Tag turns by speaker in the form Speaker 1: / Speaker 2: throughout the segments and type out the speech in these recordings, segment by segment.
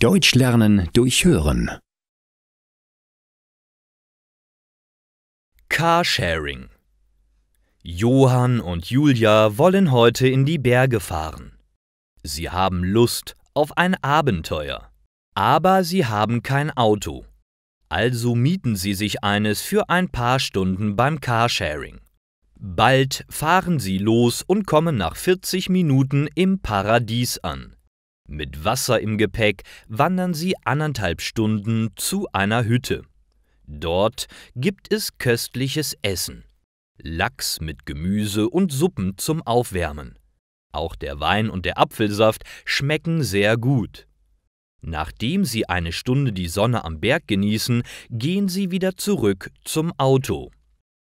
Speaker 1: Deutsch lernen durch Hören.
Speaker 2: Carsharing. Johann und Julia wollen heute in die Berge fahren. Sie haben Lust auf ein Abenteuer, aber sie haben kein Auto. Also mieten sie sich eines für ein paar Stunden beim Carsharing. Bald fahren sie los und kommen nach 40 Minuten im Paradies an. Mit Wasser im Gepäck wandern sie 1,5 Stunden zu einer Hütte. Dort gibt es köstliches Essen. Lachs mit Gemüse und Suppen zum Aufwärmen. Auch der Wein und der Apfelsaft schmecken sehr gut. Nachdem sie eine Stunde die Sonne am Berg genießen, gehen sie wieder zurück zum Auto.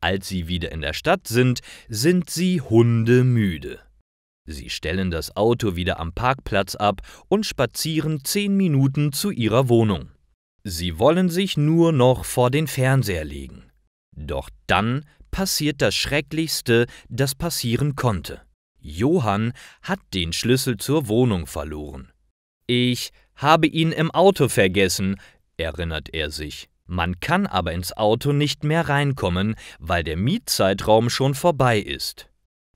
Speaker 2: Als sie wieder in der Stadt sind, sind sie hundemüde. Sie stellen das Auto wieder am Parkplatz ab und spazieren 10 Minuten zu ihrer Wohnung. Sie wollen sich nur noch vor den Fernseher legen. Doch dann passiert das Schrecklichste, das passieren konnte. Johann hat den Schlüssel zur Wohnung verloren. »Ich habe ihn im Auto vergessen«, erinnert er sich. Man kann aber ins Auto nicht mehr reinkommen, weil der Mietzeitraum schon vorbei ist.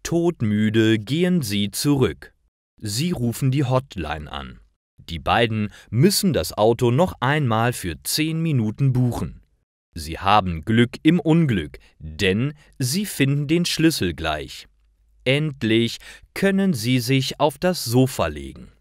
Speaker 2: Todmüde gehen sie zurück. Sie rufen die Hotline an. Die beiden müssen das Auto noch einmal für 10 Minuten buchen. Sie haben Glück im Unglück, denn sie finden den Schlüssel gleich. Endlich können sie sich auf das Sofa legen.